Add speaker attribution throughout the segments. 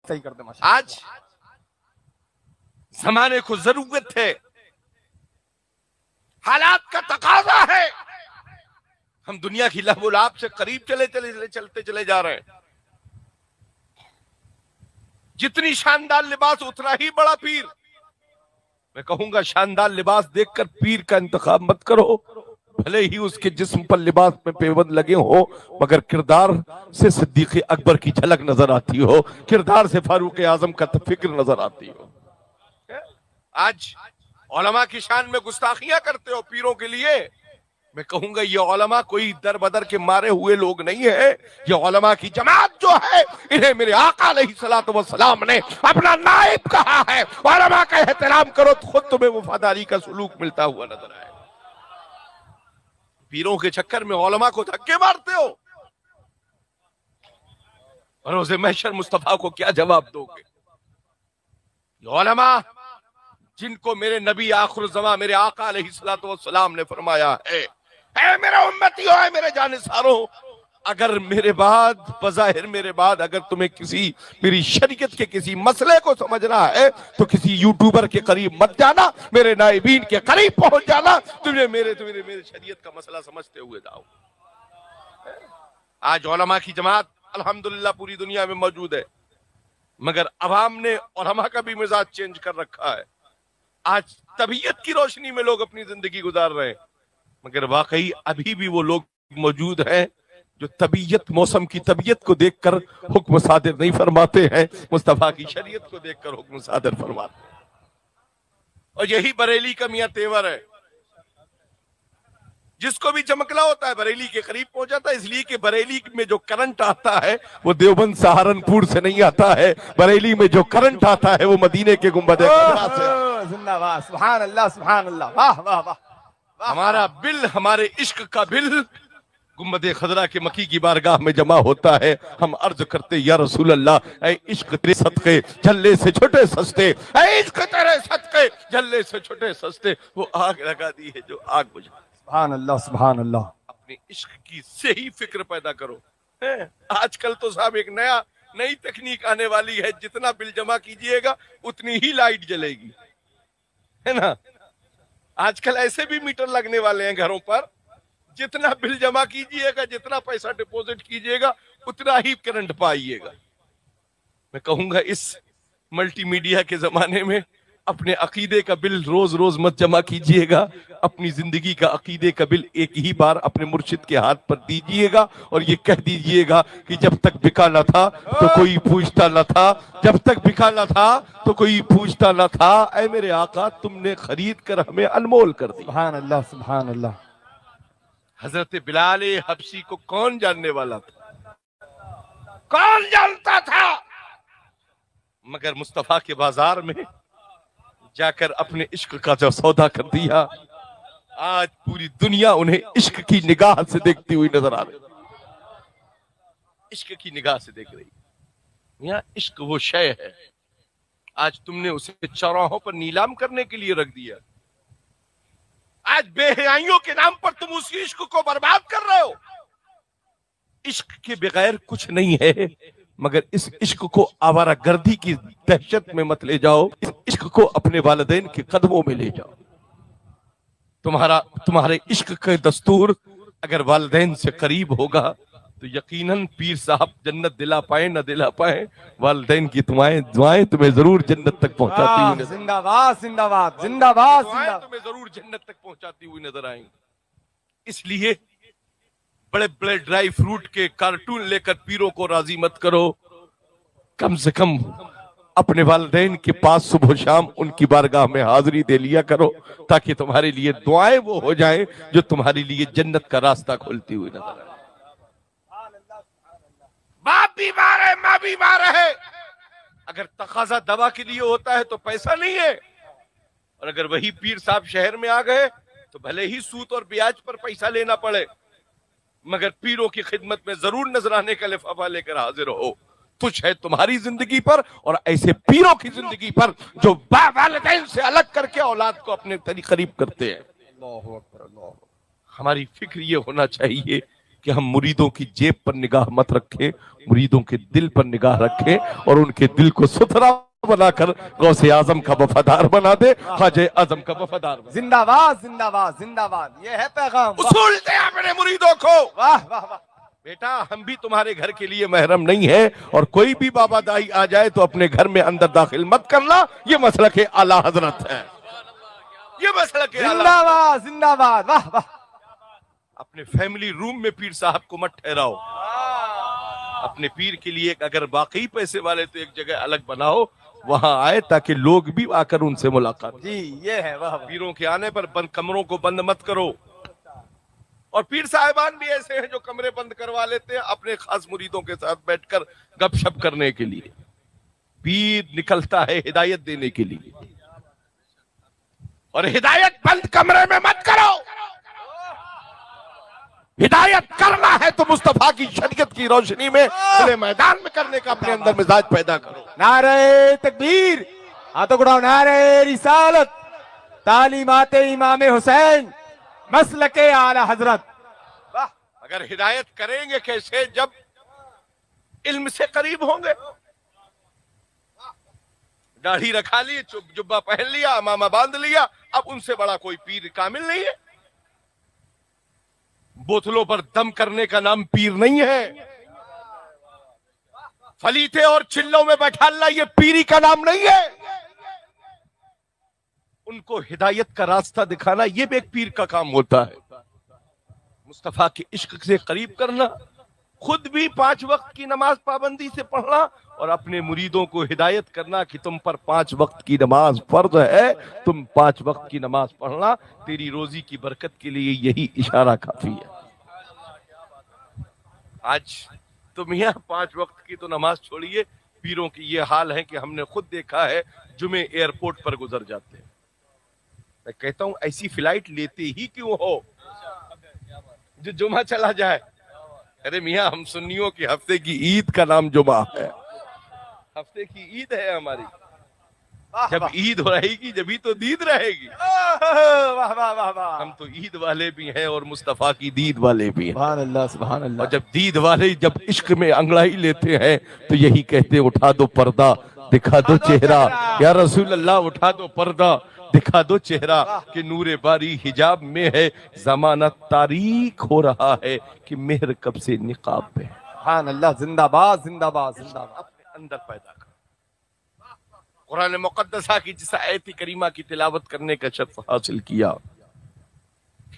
Speaker 1: صحیح کر دے.
Speaker 2: آج زمانے کو ضرورت ہے، حالات کا تقاضا ہے، ہم دنیا کی لہو و لعب سے قریب چلتے چلے جا رہے ہیں. جتنی شاندار لباس اتنا ہی بڑا پیر. میں کہوں گا شاندار لباس دیکھ کر پیر کا انتخاب مت کرو، بھلے ہی اس کے جسم پر لباس میں پیوند لگے ہو، مگر کردار سے صدیق اکبر کی جھلک نظر آتی ہو، کردار سے فاروق اعظم کا فکر نظر آتی ہو. آج علماء کی شان میں گستاخیاں کرتے ہو پیروں کے لیے. میں کہوں گا یہ علماء کوئی در بدر کے مارے ہوئے لوگ نہیں ہیں. یہ علماء کی جماعت جو ہے انہیں میرے آقا علیہ الصلوۃ والسلام نے اپنا نائب کہا ہے. علماء کا احترام کرو تو خود تمہیں وفاداری کا سلوک ملتا ہوا نظر آئے. پیروں کے چکر میں علماء کو دھکے مارتے ہو، اور روز محشر مصطفیٰ کو کیا جواب دو گے؟ یہ علماء جن کو میرے نبی آخر الزمان میرے آقا علیہ الصلوۃ والسلام نے فرمایا ہے، اے میرے امتی ہو، اے میرے جانثاروں، اگر میرے بعد بظاہر میرے بعد اگر تمہیں کسی میری شریعت کے کسی مسئلے کو سمجھنا ہے تو کسی یوٹیوبر کے قریب مت جانا، میرے نائبین کے قریب پہنچ جانا، تمہیں میرے شریعت کا مسئلہ سمجھتے ہوئے جاؤ. آج علماء کی جماعت الحمدللہ پوری دنیا میں موجود ہے، مگر عوام نے علماء کا بھی مزاج چینج کر رکھا ہے. آج طبیعت کی روشنی میں لوگ اپنی زندگی گزار رہے ہیں، مگر واقعی ابھی بھی وہ لوگ موجود ہیں جو طبیعت موسم کی طبیعت کو دیکھ کر حکم صادر نہیں فرماتے ہیں، مصطفیٰ کی شریعت کو دیکھ کر حکم صادر فرماتے ہیں. اور یہی بریلی کا میاں تیور ہے. جس کو بھی چمکلا ہوتا ہے بریلی کے قریب پہنچ جاتا ہے، اس لیے کہ بریلی میں جو کرنٹ آتا ہے وہ دیوبند سہارنپور سے نہیں آتا ہے. بریلی میں جو کرنٹ آتا ہے وہ مدینے کے گنبد خضرا سے.
Speaker 1: زندہ باد. سبحان اللہ سبحان اللہ. واہ واہ واہ.
Speaker 2: ہمارا بل، ہمارے عشق کا بل گنبد خضرا کے مکی کی بارگاہ میں جمع ہوتا ہے. ہم عرض کرتے یا رسول اللہ، اے عشق تیرے صدقے جھلے سے چھوٹے سستے، اے عشق تیرے صدقے جھلے سے چھوٹے سستے، وہ آگ لگا دی ہے جو آگ بجھا.
Speaker 1: سبحان اللہ سبحان اللہ.
Speaker 2: اپنے عشق کی صحیح فکر پیدا کرو. آج کل تو صاحب ایک نئی تکنیک آنے والی ہے، جتنا بل جمع کیجئے گا اتنی ہی لائٹ جلے گی، ہے نا. آج کل ایسے بھی میٹر لگنے والے ہیں گھروں پر، جتنا بل جمع کیجئے گا، جتنا پیسہ ڈپوزٹ کیجئے گا اتنا ہی کرنٹ پائیے گا. میں کہوں گا اس ملٹی میڈیا کے زمانے میں اپنے عقیدے کا بل روز روز مت جمع کیجئے گا. اپنی زندگی کا عقیدے کا بل ایک ہی بار اپنے مرشد کے ہاتھ پر دیجئے گا اور یہ کہہ دیجئے گا کہ جب تک بکا نہ تھا تو کوئی پوچھتا نہ تھا، جب تک بکا نہ تھا تو کوئی پوچھتا نہ تھا، اے میرے آقا تم نے خرید کر ہمیں انمول کر دی.
Speaker 1: سبحان اللہ سبحان اللہ.
Speaker 2: حضرت بلال حبشی کو کون جاننے والا تھا؟ کون جانتا تھا؟ مگر مصطفیٰ کے بازار میں جا کر اپنے عشق کا جو سودا کر دیا، آج پوری دنیا انہیں عشق کی نگاہ سے دیکھتی ہوئی نظر آ رہی. عشق کی نگاہ سے دیکھ رہی. یہاں عشق وہ شے ہے، آج تم نے اسے چوراہوں پر نیلام کرنے کے لیے رکھ دیا. آج بے حیائیوں کے نام پر تم اسی عشق کو برباد کر رہے ہو. عشق کے بغیر کچھ نہیں ہے، مگر اس عشق کو آوارہ گردی کی دہشت میں مت لے جاؤ. اس عشق کو اپنے والدین کے قدموں میں لے جاؤ. تمہارے عشق کا دستور اگر والدین سے قریب ہوگا تو یقیناً پیر صاحب جنت دلا پائیں نہ دلا پائیں، والدین کی دعائیں تمہیں ضرور جنت تک پہنچاتی ہوئی نظر.
Speaker 1: زندہ باد زندہ باد زندہ باد.
Speaker 2: دعائیں تمہیں ضرور جنت تک پہنچاتی ہوئی نظر آئیں. اس لیے بڑے بڑے ڈرائی فروٹ کے کارٹون لے کر پیروں کو راضی مت کرو. کم سے کم اپنے والدین کے پاس صبح و شام ان کی بارگاہ میں حاضری دے لیا کرو، تاکہ تمہارے لیے دعائیں وہ ہو جائیں جو تمہارے لیے جنت کا راستہ کھولتی ہوئی نظر آئے. باپ بیمار ہے، ماں بیمار ہے، اگر تقاضا دوا کے لیے ہوتا ہے تو پیسہ نہیں ہے. اور اگر وہی پیر صاحب شہر میں آ گئے تو بھلے ہی سود اور بیاج پر پیسہ لینا پڑے، مگر پیروں کی خدمت میں ضرور نذرانے کا لفافہ لے کر حاضر ہو. تجھ ہے تمہاری زندگی پر اور ایسے پیروں کی زندگی پر جو والدین سے الگ کر کے اولاد کو اپنے قریب کرتے ہیں.
Speaker 1: اللہ اکبر اللہ.
Speaker 2: ہماری فکر یہ ہونا چاہیے کہ ہم مریدوں کی جیب پر نگاہ مت رکھیں، مریدوں کے دل پر نگاہ رکھیں اور ان کے دل کو ستھرا بنا کر غوث اعظم کا وفادار بنا دے، خواجہ اعظم کا وفادار بنا دے۔
Speaker 1: زندہ باد زندہ باد زندہ باد، یہ ہے پیغام۔
Speaker 2: اصول دے اپنے مریدوں کو،
Speaker 1: واہ واہ واہ،
Speaker 2: بیٹا ہم بھی تمہارے گھر کے لیے محرم نہیں ہے، اور کوئی بھی بابا دائی آ جائے تو اپنے گھر میں اندر داخل مت کرنا، یہ مسلک اعلیٰ حضرت ہے، یہ مسلک اعلیٰ۔
Speaker 1: زندہ باد زندہ باد، واہ واہ۔
Speaker 2: اپنے فیملی روم میں پیر صاحب کو مت ٹھہراؤ، اپنے پیر کے لیے اگر واقعی پیسے والے تو ایک جگہ الگ بناؤ، وہاں آئے تاکہ لوگ بھی آ کر ان سے ملاقات۔
Speaker 1: جی یہ ہے، واہ واہ۔
Speaker 2: پیروں کے آنے پر بند کمروں کو بند مت کرو، اور پیر صاحبان بھی ایسے ہیں جو کمرے بند کروا لیتے ہیں اپنے خاص مریدوں کے ساتھ بیٹھ کر گپ شپ کرنے کے لیے۔ پیر نکلتا ہے ہدایت دینے کے لیے، اور ہدایت بند کمرے میں مت کرو، ہدایت کرنا ہے تو مصطفیٰ کی شریعت کی روشنی میں کھلے میدان میں کرنے کا اپنے اندر مزاج پیدا کرو۔
Speaker 1: نعرہ تکبیر، ہاتھوں کو اٹھاؤ، نعرہ رسالت، تعلیمات امام حسین، مسلک اعلیٰ حضرت۔
Speaker 2: اگر ہدایت کریں گے کیسے؟ جب علم سے قریب ہوں گے، داڑھی رکھا لی، جبہ پہن لیا، امامہ باندھ لیا، اب ان سے بڑا کوئی پیر کامل نہیں ہے۔ بوتلوں پر دم کرنے کا نام پیر نہیں ہے، فلیتے اور چلوں میں بیٹھالنا یہ پیری کا نام نہیں ہے۔ ان کو ہدایت کا راستہ دکھانا یہ بھی ایک پیر کا کام ہوتا ہے۔ مصطفیٰ کے عشق سے قریب کرنا، خود بھی 5 وقت کی نماز پابندی سے پڑھنا، اور اپنے مریدوں کو ہدایت کرنا کہ تم پر 5 وقت کی نماز فرض ہے، تم 5 وقت کی نماز پڑھنا، تیری روزی کی برکت کے لیے یہی اشارہ کافی ہے۔ آج تم یہاں 5 وقت کی تو نماز چھوڑیے، پیروں کی یہ حال ہے کہ ہم نے خود دیکھا ہے، جمعے ایئرپورٹ پر گزر جاتے ہیں۔ میں کہتا ہوں ایسی فلائٹ لیتے ہی کیوں ہو جو جمعہ چلا جائے؟ ارے میاں ہم سنیوں کی ہفتے کی عید کا نام جمعہ ہے، ہفتے کی عید ہے ہماری، جب عید رہے گی جبھی تو دید رہے گی۔
Speaker 1: واہ واہ واہ واہ،
Speaker 2: ہم تو عید والے بھی ہیں اور مصطفیٰ کی دید والے بھی ہیں،
Speaker 1: سبحان اللہ سبحان اللہ۔
Speaker 2: اور جب دید والے جب عشق میں انگڑائی لیتے ہیں تو یہی کہتے ہیں اٹھا دو پردہ دکھا دو چہرہ، یا رسول اللہ اٹھا دو پردہ دکھا دو چہرہ، کہ نور باری حجاب میں ہے، زمانہ تاریک ہو رہا ہے کہ مہر کب سے نقاب میں ہے۔
Speaker 1: سبحان اللہ، زندہ باد زندہ باد زندہ باد۔
Speaker 2: اپنے اندر پیدا کر۔ قرآن مقدسہ کی جس آیت کریمہ کی تلاوت کرنے کا شرف حاصل کیا،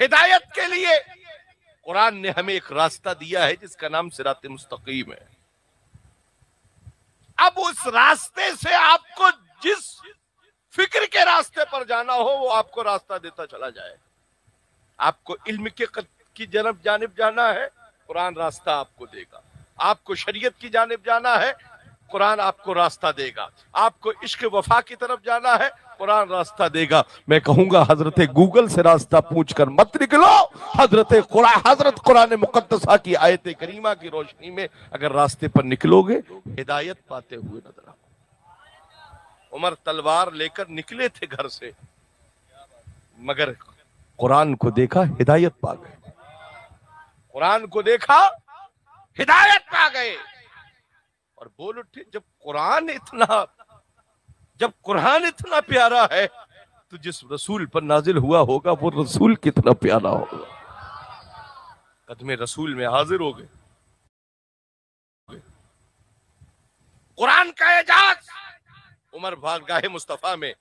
Speaker 2: ہدایت کے لیے قرآن نے ہمیں ایک راستہ دیا ہے جس کا نام صراط مستقیم ہے۔ اب اس راستے سے آپ کو جس فکر کے راستے پر جانا ہو وہ آپ کو راستہ دیتا چلا جائے۔ آپ کو علم کی جانب جانا ہے، قرآن راستہ آپ کو دے گا۔ آپ کو شریعت کی جانب جانا ہے، قرآن آپ کو راستہ دے گا۔ آپ کو عشق وفا کی طرف جانا ہے، قرآن راستہ دے گا۔ میں کہوں گا حضرت گوگل سے راستہ پوچھ کر مت نکلو، حضرت قرآن مقدسہ کی آیت کریمہ کی روشنی میں اگر راستے پر نکلو گے ہدایت پاتے ہوئے نظر آؤ۔ عمر تلوار لے کر نکلے تھے گھر سے، مگر قرآن کو دیکھا ہدایت پا گئے، قرآن کو دیکھا ہدایت پا گئے، اور بول اٹھے جب قرآن اتنا پیارا ہے تو جس رسول پر نازل ہوا ہوگا وہ رسول کتنا پیارا ہوگا۔ قدم رسول میں حاضر ہو گئے، قرآن کا اعجاز عمر بارگاہ مصطفیٰ میں،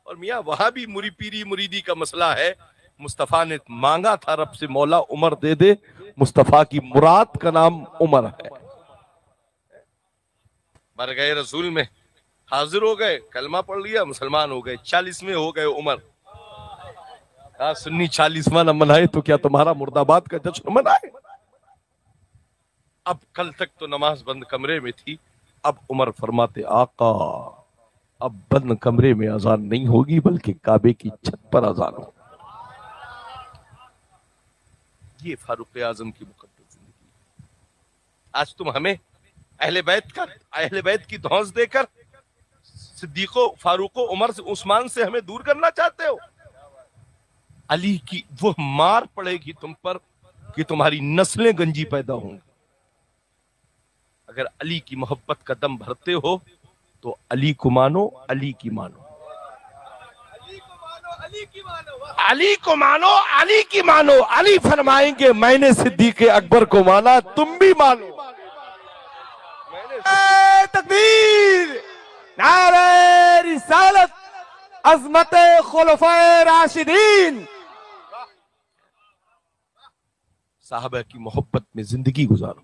Speaker 2: اور میاں وہاں بھی پیری مریدی کا مسئلہ ہے۔ مصطفیٰ نے مانگا تھا رب سے، مولا عمر دے دے، مصطفیٰ کی مراد کا نام عمر ہے۔ بارگاہ رسول میں حاضر ہو گئے، کلمہ پڑھ لیا، مسلمان ہو گئے، 40 میں ہو گئے عمر۔ کہا سنی 40واں نہ منائے تو کیا تمہارا مرد آباد کا جشن منائے؟ اب کل تک تو نماز بند کمرے میں تھی، اب عمر فرماتے آقا اب بند کمرے میں اذان نہیں ہوگی بلکہ کعبے کی چھت پر اذان ہوگی۔ یہ فاروق اعظم کی مقدس زندگی۔ آج تم ہمیں اہل بیت کی دھونس دے کر صدیق و فاروق و عمر سے عثمان سے ہمیں دور کرنا چاہتے ہو۔ علی کی وہ مار پڑے گی تم پر کہ تمہاری نسلیں گنجی پیدا ہوں گی۔ اگر علی کی محبت کا دم بھرتے ہو تو علی کو مانو، علی کی مانو، علی کو مانو، علی کی مانو۔ علی فرمائیں گے میں نے صدیق اکبر کو مانا، تم بھی مانو۔
Speaker 1: تکبیر، نعرہ رسالت، عظمت خلفائے راشدین۔
Speaker 2: صحابہ کی محبت میں زندگی گزارو۔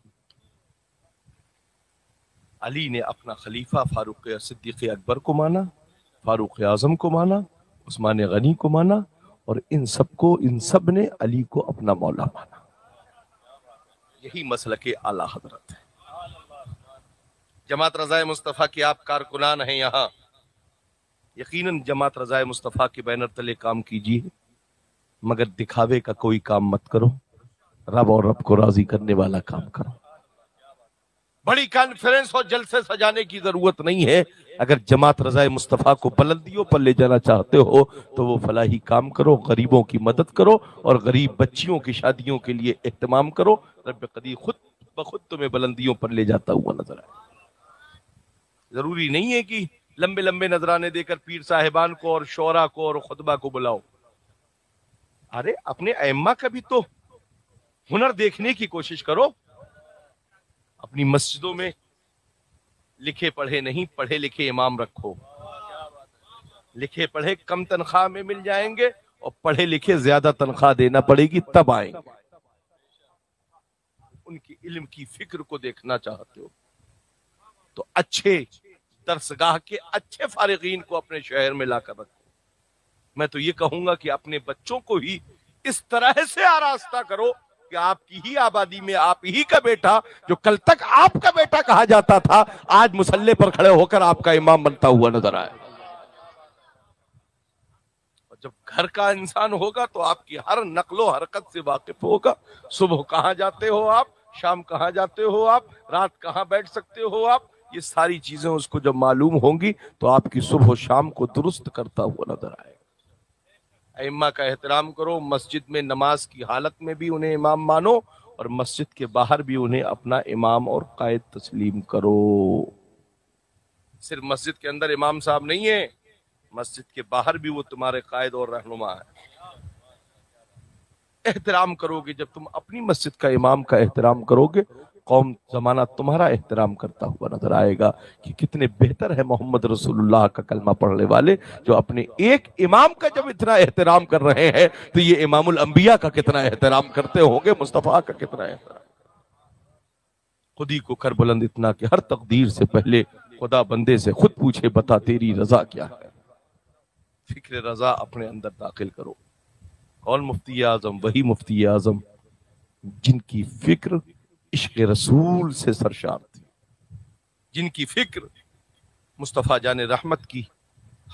Speaker 2: علی نے اپنا خلیفہ فاروق صدیق اکبر کو مانا، فاروق اعظم کو مانا، عثمان غنی کو مانا، اور ان سب نے علی کو اپنا مولا مانا۔ یہی مسلک اعلی حضرت ہے۔ جماعت رضائے مصطفیٰ کے آپ کارکنان ہیں یہاں، یقیناً جماعت رضائے مصطفیٰ کے بینر تلے کام کیجیے، مگر دکھاوے کا کوئی کام مت کرو، رب اور رب کو راضی کرنے والا کام کرو۔ بڑی کانفرنس اور جلسے سجانے کی ضرورت نہیں ہے۔ اگر جماعت رضائے مصطفیٰ کو بلندیوں پر لے جانا چاہتے ہو تو وہ فلاحی کام کرو، غریبوں کی مدد کرو، اور غریب بچیوں کی شادیوں کے لیے اہتمام کرو۔ رب قدیر خود بخود تمہیں بلندیوں پر لے جاتا ہوا نظر آئے۔ ضروری نہیں ہے کہ لمبے لمبے نذرانے دے کر پیر صاحبان کو اور شعراء کو اور خطبہ کو بلاؤ۔ ارے اپنے ائمہ کا بھی تو ہنر دیکھنے کی کوشش کرو۔ اپنی مسجدوں میں لکھے پڑھے نہیں، پڑھے لکھے امام رکھو۔ لکھے پڑھے کم تنخواہ میں مل جائیں گے، اور پڑھے لکھے زیادہ تنخواہ دینا پڑے گی تب آئیں گے۔ ان کی علم کی فکر کو دیکھنا چاہتے ہو تو اچھے درسگاہ کے اچھے فارغین کو اپنے شہر میں لا کر رکھو۔ میں تو یہ کہوں گا کہ اپنے بچوں کو ہی اس طرح سے آراستہ کرو کہ آپ کی ہی آبادی میں آپ ہی کا بیٹا، جو کل تک آپ کا بیٹا کہا جاتا تھا، آج مصلی پر کھڑے ہو کر آپ کا امام بنتا ہوا نظر آئے۔ اور جب گھر کا انسان ہوگا تو آپ کی ہر نقل و حرکت سے واقف ہوگا۔ صبح کہاں جاتے ہو آپ، شام کہاں جاتے ہو آپ، رات کہاں بیٹھ سکتے ہو آپ، یہ ساری چیزیں اس کو جب معلوم ہوں گی تو آپ کی صبح و شام کو درست کرتا ہوا نظر آئے گا۔ ائمہ کا احترام کرو، مسجد میں نماز کی حالت میں بھی انہیں امام مانو، اور مسجد کے باہر بھی انہیں اپنا امام اور قائد تسلیم کرو۔ صرف مسجد کے اندر امام صاحب نہیں ہے، مسجد کے باہر بھی وہ تمہارے قائد اور رہنما ہے۔ احترام کرو گے، جب تم اپنی مسجد کا امام کا احترام کرو گے، قوم زمانہ تمہارا احترام کرتا ہوا نظر آئے گا کہ کتنے بہتر ہے محمد رسول اللہ کا کلمہ پڑھنے والے، جو اپنے ایک امام کا جب اتنا احترام کر رہے ہیں تو یہ امام الانبیاء کا کتنا احترام کرتے ہوں گے، مصطفیٰ کا کتنا احترام۔ خودی کو کر بلند اتنا کہ ہر تقدیر سے پہلے خدا بندے سے خود پوچھے بتا تیری رضا کیا ہے۔ فکر رضا اپنے اندر داخل کرو۔ کون مفتی اعظم؟ وہی مفتی اعظم جن کی فکر عشق رسول سے سرشار تھی، جن کی فکر مصطفیٰ جان رحمت کی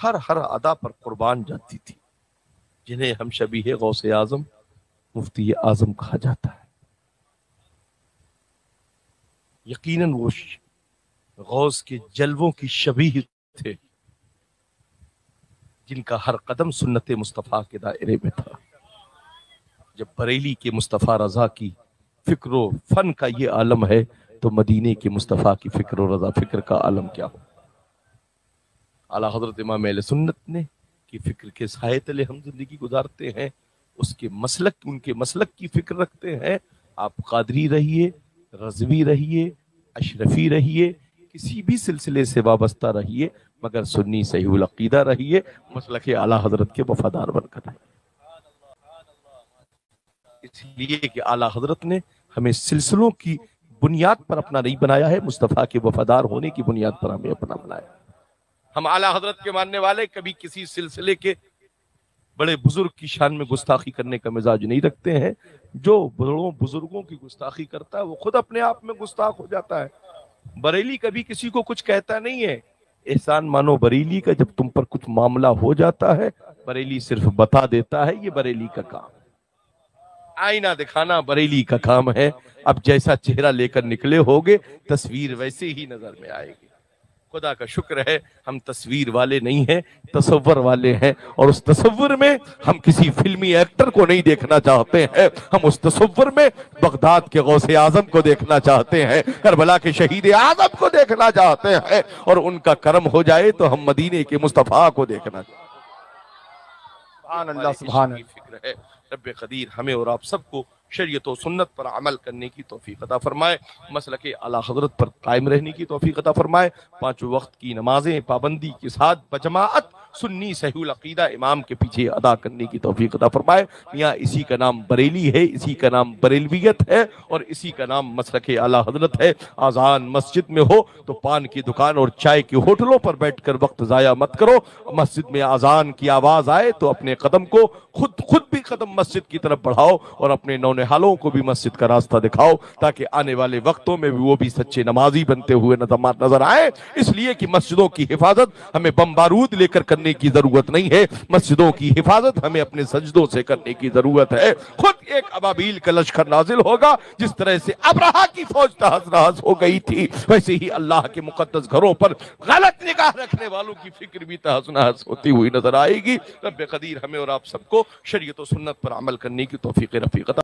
Speaker 2: ہر ادا پر قربان جاتی تھی، جنہیں ہم شبیہ غوث اعظم مفتی اعظم کہا جاتا ہے۔ یقیناً وہ غوث کے جلووں کی شبیہ تھے، جن کا ہر قدم سنت مصطفیٰ کے دائرے میں تھا۔ جب بریلی کے مصطفیٰ رضا کی فکر و فن کا یہ عالم ہے تو مدینے کے مصطفیٰ کی فکر و رضا فکر کا عالم کیا ہو۔ اعلیٰ حضرت امام اہل سنت نے کی فکر کے سائے تلے ہم زندگی گزارتے ہیں، ان کے مسلک کی فکر رکھتے ہیں۔ آپ قادری رہیے، رضوی رہیے، اشرفی رہیے، کسی بھی سلسلے سے وابستہ رہیے، مگر سنی صحیح العقیدہ رہیے، مسلک اعلیٰ حضرت کے وفادار بن کر رہیے۔ اس لیے کہ اعلیٰ حضرت نے ہمیں سلسلوں کی بنیاد پر اپنا نہیں بنایا ہے، مصطفیٰ کے وفادار ہونے کی بنیاد پر ہمیں اپنا بنایا۔ ہم اعلیٰ حضرت کے ماننے والے کبھی کسی سلسلے کے بڑے بزرگ کی شان میں گستاخی کرنے کا مزاج نہیں رکھتے ہیں۔ جو بزرگوں کی گستاخی کرتا ہے وہ خود اپنے آپ میں گستاخ ہو جاتا ہے۔ بریلی کبھی کسی کو کچھ کہتا نہیں ہے۔ احسان مانو بریلی کا، جب تم پر کچھ معاملہ ہو جاتا ہے بریلی صرف بتا دیتا ہے، یہ بریلی کا کام۔ آئینہ دکھانا بریلی کا کام ہے۔ اب جیسا چہرہ لے کر نکلے ہوگے تصویر ویسے ہی نظر میں آئے گی۔ خدا کا شکر ہے ہم تصویر والے نہیں ہیں، تصور والے ہیں، اور اس تصور میں ہم کسی فلمی ایکٹر کو نہیں دیکھنا چاہتے ہیں، ہم اس تصور میں بغداد کے غوث اعظم کو دیکھنا چاہتے ہیں، کربلا کے شہید اعظم کو دیکھنا چاہتے ہیں، اور ان کا کرم ہو جائے تو ہم مدینے کے مصطفیٰ کو دیکھنا چاہتے ہیں۔
Speaker 1: سبحان اللہ سبحان
Speaker 2: کی
Speaker 1: اللہ۔
Speaker 2: فکر ہے، رب قدیر ہمیں اور آپ سب کو شریعت و سنت پر عمل کرنے کی توفیق عطا فرمائے، مسلک اعلیٰ حضرت پر قائم رہنے کی توفیق عطا فرمائے، 5 وقت کی نمازیں پابندی کے ساتھ بجماعت سنی صحیح العقیدہ امام کے پیچھے ادا کرنے کی توفیق عطا فرمائے۔ یہاں اسی کا نام بریلی ہے، اسی کا نام بریلویت ہے، اور اسی کا نام مسلک اعلیٰ حضرت ہے۔ آذان مسجد میں ہو تو پان کی دکان اور چائے کی ہوٹلوں پر بیٹھ کر وقت ضائع مت کرو، مسجد میں آذان کی آواز آئے تو اپنے قدم کو خود بھی قدم مسجد کی طرف بڑھاؤ، اور اپنے نونہالوں کو بھی مسجد کا راستہ دکھاؤ، تاکہ آنے والے وقتوں میں بھی وہ بھی سچے نمازی بنتے ہوئے نظر آئے۔ اس لیے کہ مسجدوں کی حفاظت ہمیں بم بارود لے کر کرنے کی ضرورت نہیں ہے، مسجدوں کی حفاظت ہمیں اپنے سجدوں سے کرنے کی ضرورت ہے۔ خود ایک ابابیل کا لشکر نازل ہوگا، جس طرح سے ابرہہ کی فوج تہس نہس ہو گئی تھی، ویسے ہی اللہ کے مقدس گھروں پر غلط نگاہ رکھنے والوں کی فکر بھی تہس نہس ہوتی ہوئی نظر آئے گی۔ رب قدیر ہمیں اور آپ سب کو شریعت و سنت پر عمل کرنے کی توفیق رفیق عطا